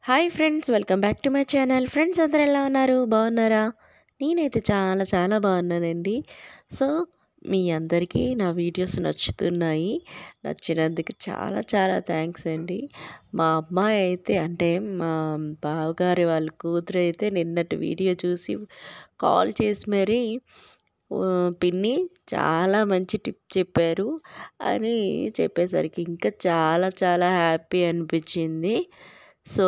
Hi friends, welcome back to my channel. Friends అందరూ ఎలా ఉన్నారు? బాగున్నారా? నేనైతే చాలా చాలా బాగున్నానండి. సో, మీ అందరికీ నా వీడియోస్ నచ్చుతున్నాయి. నచ్చినందుకు చాలా చాలా థ్యాంక్స్ అండి. మా అమ్మాయి అయితే అంటే మా బావగారి వాళ్ళ కూతురు అయితే నిన్నటి వీడియో చూసి కాల్ చేసి మరీ పిన్ని చాలా మంచి టిప్ చెప్పారు అని చెప్పేసరికి ఇంకా చాలా చాలా హ్యాపీ అనిపించింది. సో,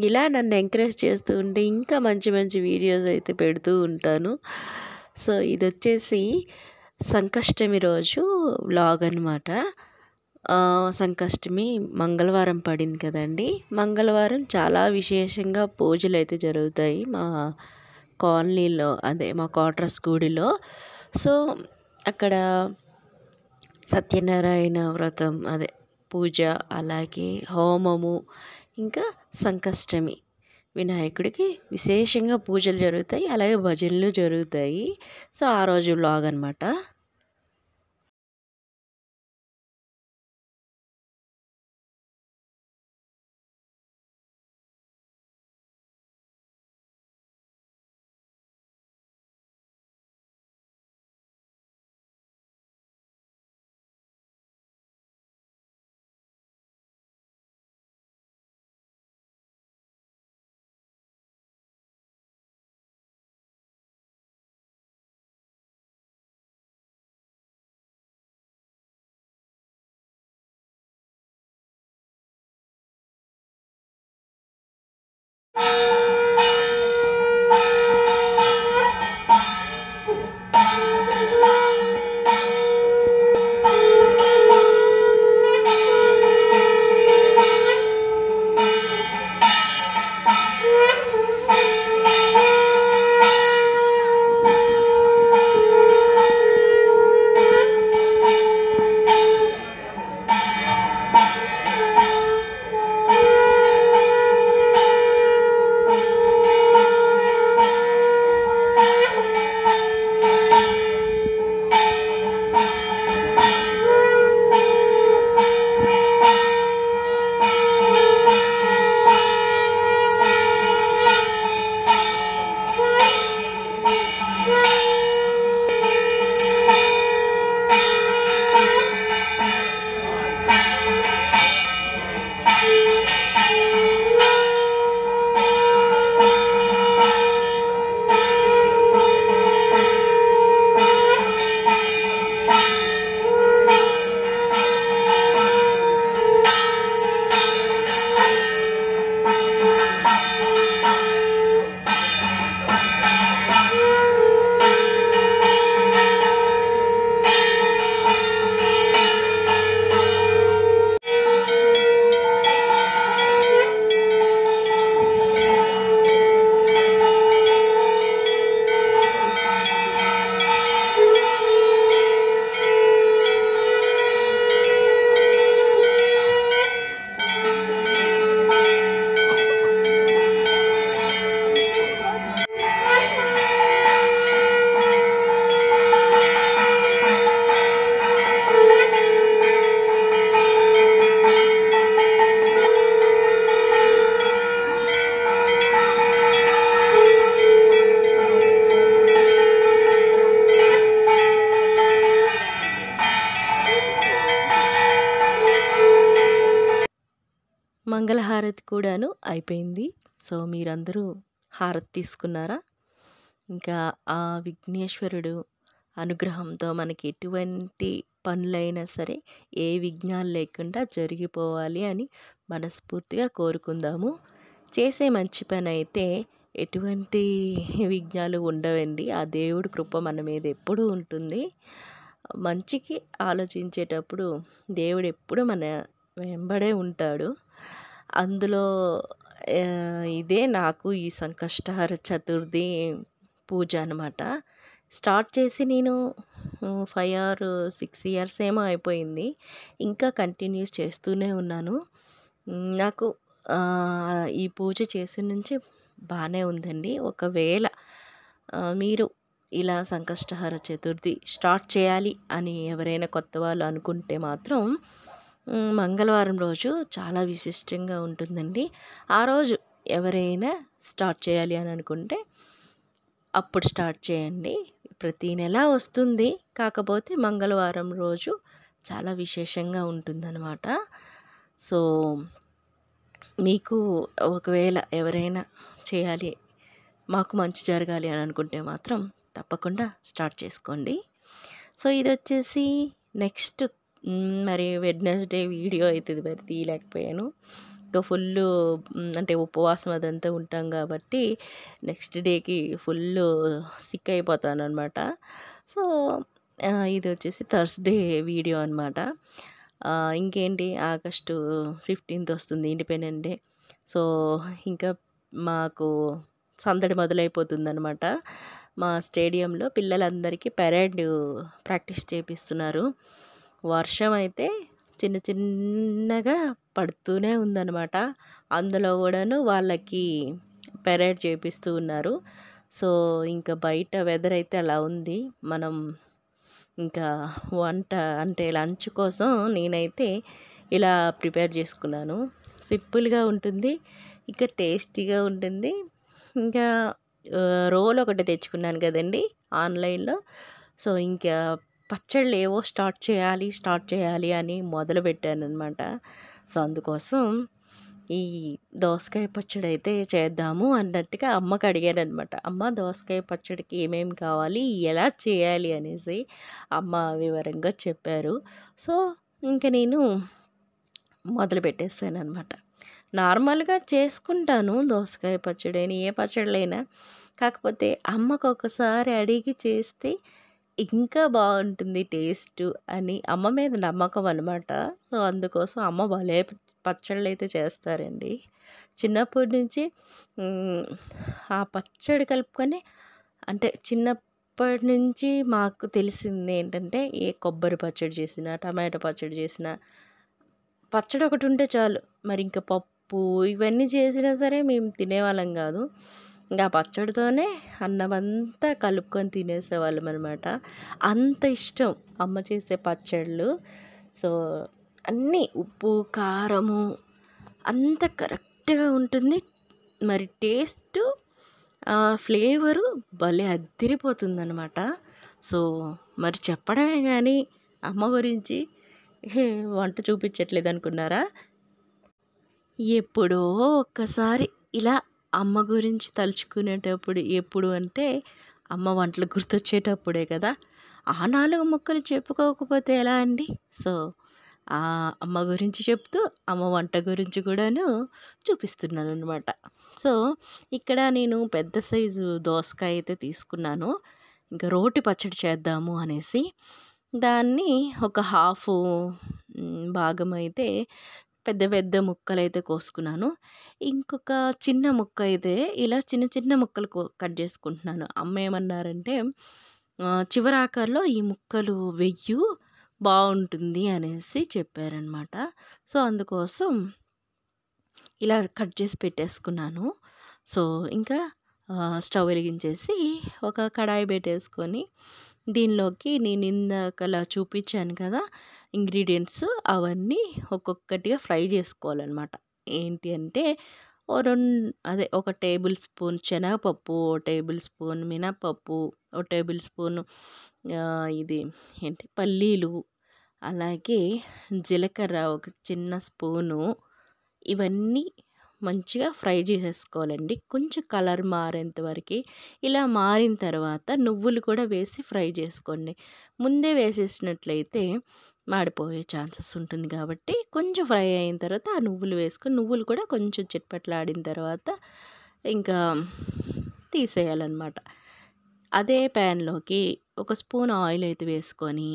ఇలా నన్ను ఎంకరేజ్ చేస్తూ ఉంటే ఇంకా మంచి మంచి వీడియోస్ అయితే పెడుతూ ఉంటాను. సో, ఇదొచ్చేసి సంకష్టమి రోజు వ్లాగ్ అనమాట. సంకష్టమి మంగళవారం పడింది కదండీ! మంగళవారం చాలా విశేషంగా పూజలైతే జరుగుతాయి మా కాలనీలో, అదే మా క్వార్టర్స్ గుడిలో. సో, అక్కడ సత్యనారాయణ వ్రతం అదే పూజ, అలాగే హోమము, ఇంకా సంకష్టమి వినాయకుడికి విశేషంగా పూజలు జరుగుతాయి. అలాగే భజనలు జరుగుతాయి. సో, ఆ రోజు వ్లాగ్ అనమాట. మంగళహారతి కూడాను అయిపోయింది. సో, మీరందరూ హారతి తీసుకున్నారా? ఇంకా ఆ విఘ్నేశ్వరుడు అనుగ్రహంతో మనకి ఎటువంటి పనులైనా సరే ఏ విఘ్నాలు లేకుండా జరిగిపోవాలి అని మనస్ఫూర్తిగా కోరుకుందాము. చేసే మంచి పని అయితే ఎటువంటి విఘ్నాలు ఉండవండి. ఆ దేవుడి కృప మన మీద ఎప్పుడూ ఉంటుంది. మంచికి ఆలోచించేటప్పుడు దేవుడు ఎప్పుడు మన వెంబడే ఉంటాడు. అందులో ఇదే నాకు ఈ సంకష్టహర చతుర్థి పూజ అనమాట. స్టార్ట్ చేసి నేను 5 ఆర్ 6 ఇయర్స్ ఏమో అయిపోయింది. ఇంకా కంటిన్యూస్ చేస్తూనే ఉన్నాను. నాకు ఈ పూజ చేసిన నుంచి బానే ఉందండి. ఒకవేళ మీరు ఇలా సంకష్టహర చతుర్థి స్టార్ట్ చేయాలి అని ఎవరైనా కొత్త వాళ్ళు అనుకుంటే మాత్రం మంగళవారం రోజు చాలా విశిష్టంగా ఉంటుందండి. ఆ రోజు ఎవరైనా స్టార్ట్ చేయాలి అని అనుకుంటే అప్పుడు స్టార్ట్ చేయండి. ప్రతి నెల వస్తుంది. కాకపోతే మంగళవారం రోజు చాలా విశేషంగా ఉంటుందనమాట. సో, మీకు ఒకవేళ ఎవరైనా చేయాలి, మాకు మంచి జరగాలి అని అనుకుంటే మాత్రం తప్పకుండా స్టార్ట్ చేసుకోండి. సో, ఇదొచ్చేసి నెక్స్ట్ మరి వెడ్నెస్‌డే వీడియో అయితే ఇది మరి తీయలేకపోయాను. ఇంకా అంటే ఉపవాసం అదంతా ఉంటాం కాబట్టి నెక్స్ట్ డేకి ఫుల్లు సిక్ అయిపోతాననమాట. సో, ఇదొచ్చేసి థర్స్‌డే వీడియో అనమాట. ఇంకేంటి ఆగస్టు 15థ్ వస్తుంది ఇండిపెండెంట్ డే. సో, ఇంకా మాకు సందడి మొదలైపోతుందనమాట. మా స్టేడియంలో పిల్లలందరికీ పెరేడ్ ప్రాక్టీస్ చేపిస్తున్నారు. వర్షం అయితే చిన్న చిన్నగా పడుతూనే ఉందనమాట. అందులో కూడాను వాళ్ళకి పెరేడ్ చేపిస్తూ ఉన్నారు. సో, ఇంకా బయట వెదర్ అయితే అలా ఉంది. మనం ఇంకా వంట అంటే లంచ్ కోసం నేనైతే ఇలా ప్రిపేర్ చేసుకున్నాను. సింపుల్‌గా ఉంటుంది. ఇంకా టేస్టీగా ఉంటుంది. ఇంకా రోల్ ఒకటి తెచ్చుకున్నాను కదండీ ఆన్‌లైన్‌లో. సో, ఇంకా పచ్చళ్ళేవో స్టార్ట్ చేయాలి అని మొదలుపెట్టాననమాట. సో, అందుకోసం ఈ దోసకాయ పచ్చడైతే చేద్దాము అన్నట్టుగా అమ్మకి అడిగాననమాట. అమ్మ దోసకాయ పచ్చడికి ఏమేమి కావాలి? ఎలా చేయాలి? అనేసి అమ్మ వివరంగా చెప్పారు. సో, ఇంక నేను మొదలుపెట్టేసాననమాట. నార్మల్‌గా చేసుకుంటాను దోసకాయ పచ్చడైనా, ఏ పచ్చళ్ళైనా. కాకపోతే అమ్మకొకసారి అడిగి చేస్తే ఇంకా బావుంటుంది టేస్టు అని అమ్మ మీద నమ్మకం అనమాట. సో, అందుకోసం అమ్మ భలే పచ్చళ్ళైతే చేస్తారండి. చిన్నప్పటి నుంచి హ్మ్, ఆ పచ్చడి కలుపుకొని అంటే చిన్నప్పటి నుంచి మాకు తెలిసిందేంటంటే, ఏ కొబ్బరి పచ్చడి చేసినా, టమాటో పచ్చడి చేసినా పచ్చడి ఒకటుంటే చాలు. మరింక పప్పు ఇవన్నీ చేసినా సరే మేము తినేవాళ్ళం గాదు. ఇంక ఆ పచ్చడితోనే అన్నమంతా కలుపుకొని తినేసేవాళ్ళమనమాట. అంత ఇష్టం అమ్మ చేసే పచ్చళ్ళు. సో, అన్నీ ఉప్పు, కారము అంత కరెక్ట్‌గా ఉంటుంది. మరి టేస్టు ఫ్లేవరు భలే అద్దిరిపోతుందనమాట. సో, మరి చెప్పడమే గానీ అమ్మ గురించి వంట చూపించట్లేదనుకున్నారా? ఎప్పుడో ఒక్కసారి ఇలా అమ్మ గురించి తలుచుకునేటప్పుడు ఎప్పుడు అంటే, అమ్మ వంటలు గుర్తొచ్చేటప్పుడే కదా! ఆ 4 ముక్కలు చెప్పుకోకపోతే ఎలా అండి? సో, అమ్మ గురించి చెప్తూ, అమ్మ వంట గురించి కూడాను చూపిస్తున్నాననమాట. సో, ఇక్కడ నేను పెద్ద సైజు దోసకాయ అయితే తీసుకున్నాను. ఇంకా రోటి పచ్చడి చేద్దాము అనేసి. దాన్ని ఒక హాఫు భాగమైతే పెద్ద పెద్ద ముక్కలైతే కోసుకున్నాను. ఇంకొక చిన్న ముక్క అయితే ఇలా చిన్న చిన్న ముక్కలు కట్ చేసుకుంటున్నాను. అమ్మ ఏమన్నారంటే చివరాఖరిలో ఈ ముక్కలు వెయ్యు బావుంటుంది అనేసి చెప్పారనమాట. సో, అందుకోసం ఇలా కట్ చేసి పెట్టేసుకున్నాను. సో, ఇంకా స్టవ్ వెలిగించేసి ఒక కడాయి పెట్టేసుకొని దీనిలోకి నేను ఇందాకలా చూపించాను కదా! ఇంగ్రీడియెంట్స్ అవన్నీ ఒక్కొక్కటిగా ఫ్రై చేసుకోవాలనమాట. ఏంటి అంటే ఒక టేబుల్ స్పూన్ శనగపప్పు, ఓ టేబుల్ స్పూన్ మినపప్పు, ఓ టేబుల్ స్పూన్ ఇది ఏంటి పల్లీలు, అలాగే జీలకర్ర ఒక చిన్న స్పూను ఇవన్నీ మంచిగా ఫ్రై చేసేసుకోవాలండి. కొంచెం కలర్ మారేంత వరకి. ఇలా మారిన తర్వాత నువ్వులు కూడా వేసి ఫ్రై చేసుకోండి. ముందే వేసేసినట్లయితే మాడిపోయే ఛాన్సెస్ ఉంటుంది కాబట్టి కొంచెం ఫ్రై అయిన తర్వాత ఆ నువ్వులు వేసుకొని నువ్వులు కూడా కొంచెం చిటపటలాడిన తర్వాత ఇంకా తీసేయాలన్నమాట. అదే ప్యాన్‌లోకి ఒక స్పూన్ ఆయిల్ అయితే వేసుకొని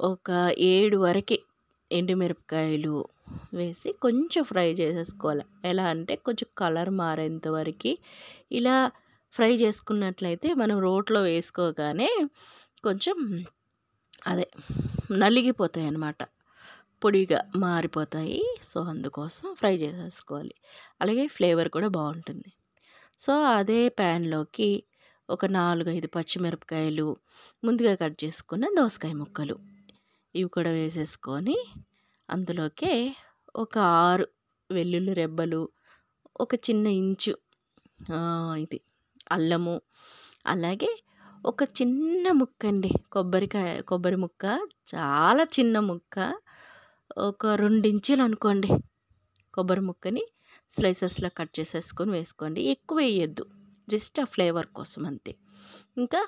ఒక 7 వరకి ఎండుమిరపకాయలు వేసి కొంచెం ఫ్రై చేసేసుకోవాలి. ఎలా అంటే కొంచెం కలర్ మారేంత వరకి ఇలా ఫ్రై చేసుకున్నట్లయితే మనం రోట్లో వేసుకోగానే కొంచెం అదే నలిగిపోతాయన్నమాట. పొడిగా మారిపోతాయి. సో, అందుకోసం ఫ్రై చేసేసుకోవాలి. అలాగే ఫ్లేవర్ కూడా బావుంటుంది. సో, అదే ప్యాన్‌లోకి ఒక 4, 5 పచ్చిమిరపకాయలు, ముందుగా కట్ చేసుకున్న దోసకాయ ముక్కలు ఇవి కూడా వేసేసుకొని అందులోకే ఒక 6 వెల్లుల్లి రెబ్బలు, ఒక చిన్న ఇంచు ఇది అల్లము, అలాగే ఒక చిన్న ముక్కండి కొబ్బరి ముక్క, చాలా చిన్న ముక్క, ఒక 2 ఇంచులు అనుకోండి కొబ్బరి ముక్కని స్లైసెస్‌లా కట్ చేసేసుకొని వేసుకోండి. ఎక్కువ వేయొద్దు. జస్ట్ ఆ ఫ్లేవర్ కోసం అంతే. ఇంకా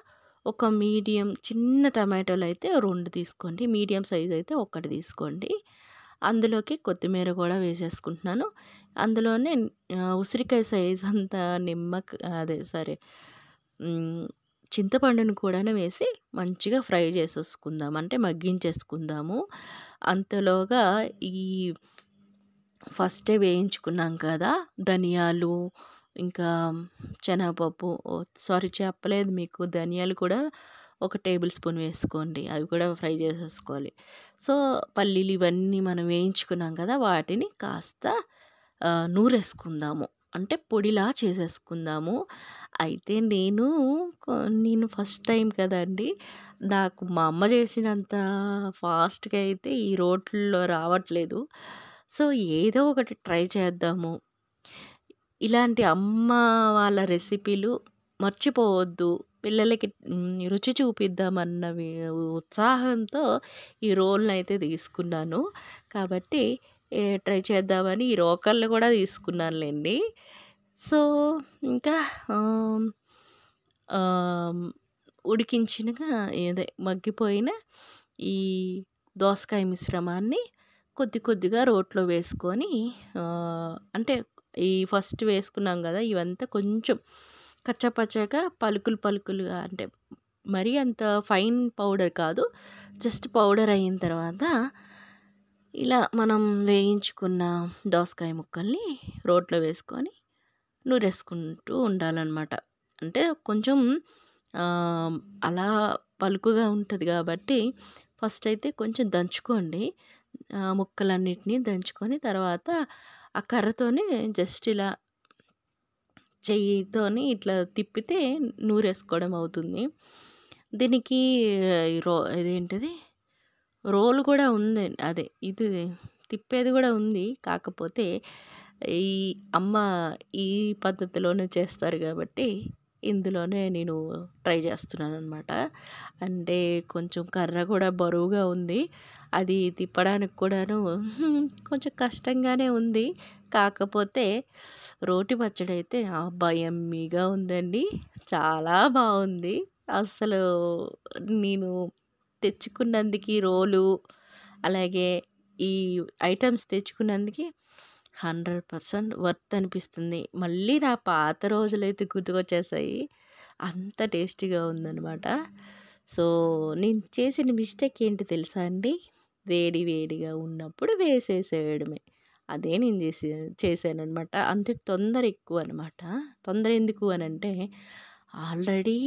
ఒక మీడియం చిన్న టమాటోలైతే 2 తీసుకోండి. మీడియం సైజ్ అయితే 1 తీసుకోండి. అందులోకి కొత్తిమీర కూడా వేసేసుకుంటున్నాను. అందులోనే ఉసిరికాయ సైజ్ అంత చింతపండును కూడాను వేసి మంచిగా ఫ్రై చేసేసుకుందాం. అంటే మగ్గించేసుకుందాము. అంతలోగా ఈ ఫస్టే వేయించుకున్నాం కదా ధనియాలు, ఇంకా శనగపప్పు, చెప్పలేదు మీకు, ధనియాలు కూడా ఒక టేబుల్ స్పూన్ వేసుకోండి. అవి కూడా ఫ్రై చేసేసుకోవాలి. సో పల్లీలు ఇవన్నీ మనం వేయించుకున్నాం కదా, వాటిని కాస్త నూరేసుకుందాము. అంటే పొడిలా చేసేసుకుందాము. అయితే నేను ఫస్ట్ టైం కదండి, నాకు మా అమ్మ చేసినంత ఫాస్ట్గా అయితే ఈ రోట్లో రావట్లేదు. సో ఏదో ఒకటి ట్రై చేద్దాము. ఇలాంటి అమ్మ వాళ్ళ రెసిపీలు మర్చిపోవద్దు. పిల్లలకి రుచి చూపిద్దామన్న ఉత్సాహంతో ఈ రోల్‌నైతే తీసుకున్నాను. కాబట్టి ట్రై చేద్దామని ఈ రోకళ్ళు కూడా తీసుకున్నానులెండి. సో ఇంకా ఆహ్, ఆహ్, ఉడికించినగా మగ్గిపోయిన ఈ దోసకాయ మిశ్రమాన్ని కొద్ది కొద్దిగా రోట్లో వేసుకొని అంటే ఈ ఫస్ట్ వేసుకున్నాం కదా, ఇవంతా కొంచెం కచ్చాపచ్చాగా పలుకులుగా, అంటే మరీ అంత ఫైన్ పౌడర్ కాదు, జస్ట్ పౌడర్ అయిన తర్వాత ఇలా మనం వేయించుకున్న దోసకాయ ముక్కల్ని రోట్లో వేసుకొని నూరేసుకుంటూ ఉండాలన్నమాట. అంటే కొంచెం అలా పలుకుగా ఉంటుంది కాబట్టి ఫస్ట్ అయితే కొంచెం దంచుకోండి. ముక్కలన్నిటిని దంచుకొని తర్వాత ఆ కర్రతోని జస్ట్ ఇలా చెయ్యితోని ఇట్లా తిప్పితే నూరేసుకోవడం అవుతుంది. దీనికి ఇదేంటిది రోల్ కూడా ఉంది. ఇది తిప్పేది కూడా ఉంది. కాకపోతే ఈ అమ్మ ఈ పద్ధతిలోనే చేస్తారు కాబట్టి ఇందులోనే నేను ట్రై చేస్తున్నాననమాట. అంటే కొంచెం కర్ర కూడా బరువుగా ఉంది. అది తిప్పడానికి కూడాను కొంచెం కష్టంగానే ఉంది. కాకపోతే రోటి పచ్చడైతే అబ్బా! యమ్మీగా ఉందండి. చాలా బావుంది. అస్సలు నేను తెచ్చుకున్నందుకు రోలు, అలాగే ఈ ఐటెమ్స్ తెచ్చుకున్నందుకు 100% వర్త్ అనిపిస్తుంది. మళ్ళీ నా పాత రోజులైతే గుర్తుకొచ్చేసాయి. అంత టేస్టీగా ఉందనమాట. సో నేను చేసిన మిస్టేక్ ఏంటి తెలుసా అండి? వేడి వేడిగా ఉన్నప్పుడు వేసేసేయడమే. అదే నేను చేశాననమాట. అంటే తొందర ఎక్కువ అనమాట. తొందర ఎందుకు అనంటే ఆల్రెడీ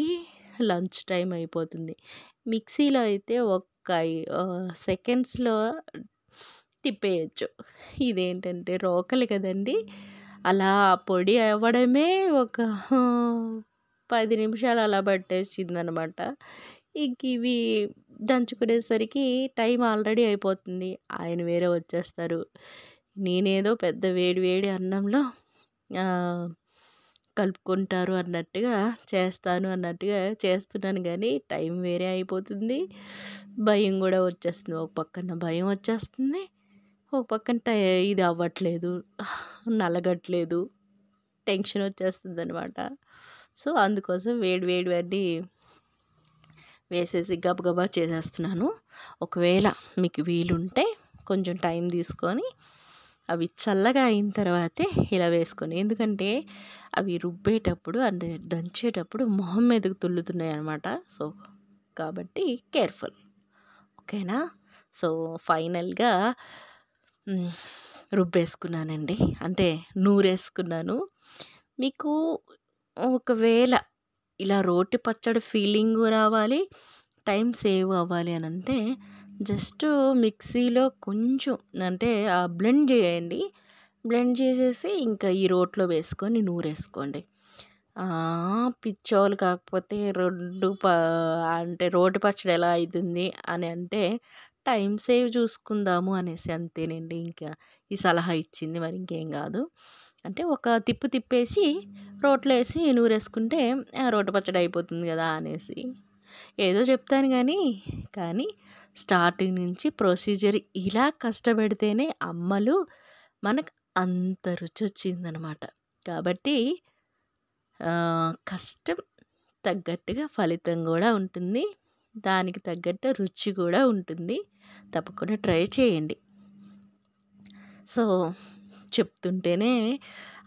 లంచ్ టైమ్ అయిపోతుంది. మిక్సీలో అయితే సెకండ్స్‌లో తిప్పేయొచ్చు. ఇదేంటంటే రోకలి కదండీ! అలా పొడి అవ్వడమే ఒక 10 నిమిషాలు అలా పట్టేసిందనమాట. ఇవి దంచుకునేసరికి టైం ఆల్రెడీ అయిపోతుంది. ఆయన వేరే వచ్చేస్తారు. నేనేదో పెద్ద వేడి వేడి అన్నంలో కలుపుకుంటారు అన్నట్టుగా చేస్తున్నాను గానీ టైం వేరే అయిపోతుంది. భయం గూడా వచ్చేస్తుంది. ఒక పక్కన భయం వచ్చేస్తుంది. ఒక పక్కన ఇది అవ్వట్లేదు, నలగట్లేదు. టెన్షన్ వచ్చేస్తుందనమాట. సో అందుకోసం వేడివన్నీ వేసేసి గబగబా చేసేస్తున్నాను. ఒకవేళ మీకు వీలుంటే కొంచెం టైం తీసుకొని అవి చల్లగా అయిన తర్వాతే ఇలా వేసుకొని, ఎందుకంటే అవి రుబ్బేటప్పుడు అంటే దంచేటప్పుడు మొహం మీదకు తుల్లుతున్నాయి అనమాట. సో కాబట్టి కేర్ఫుల్. ఓకేనా? సో ఫైనల్‌గా రుబ్బేసుకున్నానండి. అంటే నూరేసుకున్నాను. మీకు ఒకవేళ ఇలా రోటి పచ్చడి ఫీలింగు రావాలి, టైం సేవ్ అవ్వాలి అనంటే జస్ట్ మిక్సీలో కొంచెం అంటే బ్లెండ్ చేయండి. బ్లెండ్ చేసేసి ఇంకా ఈ రోట్లో వేసుకొని నూరేసుకోండి. పిచ్చోళ్ళు కాకపోతే అంటే రోటి పచ్చడి ఎలా అయితుంది అని అంటే టైం సేవ్ చూసుకుందాము అనేసి అంతేనండి. ఇంకా ఈ సలహా ఇచ్చింది మరి ఇంకేం కాదు. అంటే ఒక తిప్పు తిప్పేసి రోట్లో వేసి నూరేసుకుంటే రోటి పచ్చడి అయిపోతుంది కదా అనేసి ఏదో చెప్తాను కానీ స్టార్టింగ్ నుంచి ప్రొసీజర్ ఇలా కష్టపెడితేనే అమ్మలు మనకు అంత రుచి వచ్చిందనమాట. కాబట్టి కష్టం తగ్గట్టుగా ఫలితం కూడా ఉంటుంది. దానికి తగ్గట్టు రుచి కూడా ఉంటుంది. తప్పకుండా ట్రై చేయండి. సో చెప్తుంటేనే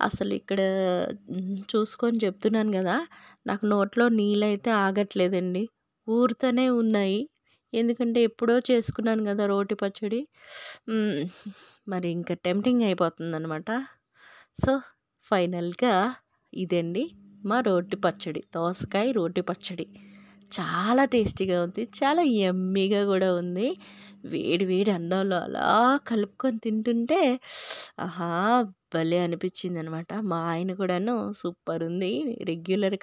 అసలు ఇక్కడ చూసుకొని చెప్తున్నాను కదా, నాకు నోట్లో నీళ్ళైతే ఆగట్లేదండి, ఊరుతూనే ఉన్నాయి. ఎందుకంటే ఎప్పుడో చేసుకున్నాను కదా రోటి పచ్చడి. మరి ఇంకా టెంప్టింగ్ అయిపోతుందనమాట. సో ఫైనల్గా ఇదండి మా రోటి పచ్చడి, దోసకాయ రోటి పచ్చడి. చాలా టేస్టీగా ఉంది, చాలా యమ్మీగా కూడా ఉంది. వేడి వేడి అన్నంలో అలా కలుపుకొని తింటుంటే ఆహా భలే అనిపించింది అనమాట. మా ఆయన కూడాను సూపర్ ఉంది, రెగ్యులర్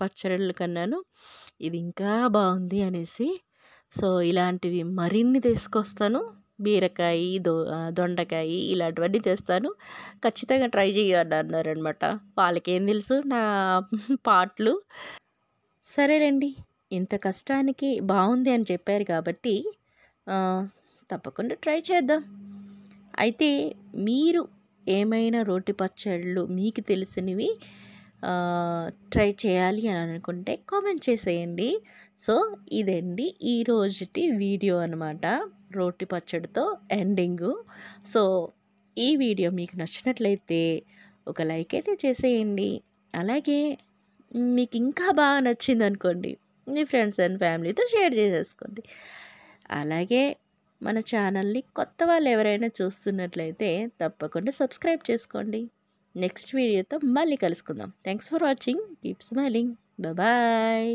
పచ్చళ్ళ కన్నాను ఇది ఇంకా బాగుంది అనేసి. సో ఇలాంటివి మరిన్ని తీసుకొస్తాను. బీరకాయ, దొండకాయ ఇలాంటివన్నీ తెస్తాను. ఖచ్చితంగా ట్రై అన్నారనమాట. వాళ్ళకేం తెలుసు నా పాటలు. సరేలేండి, ఇంత కష్టానికి బాగుంది అని చెప్పారు కాబట్టి తప్పకుండా ట్రై చేద్దాం. అయితే మీరు ఏమైనా రోటి పచ్చళ్ళు మీకు తెలిసినవి ట్రై చేయాలి అని అనుకుంటే కామెంట్ చేసేయండి. సో ఇదండి ఈరోజుటి వీడియో అనమాట, రోటి పచ్చడితో ఎండింగు. సో ఈ వీడియో మీకు నచ్చినట్లయితే ఒక లైక్ అయితే చేసేయండి. అలాగే మీకు ఇంకా బాగా నచ్చింది అనుకోండి, మీ ఫ్రెండ్స్ అండ్ ఫ్యామిలీతో షేర్ చేసేసుకోండి. అలాగే మన ఛానల్ని కొత్త వాళ్ళు ఎవరైనా చూస్తున్నట్లయితే తప్పకుండా సబ్స్క్రైబ్ చేసుకోండి. నెక్స్ట్ వీడియోతో మళ్ళీ కలుసుకుందాం. Thanks for watching. Keep smiling. Bye.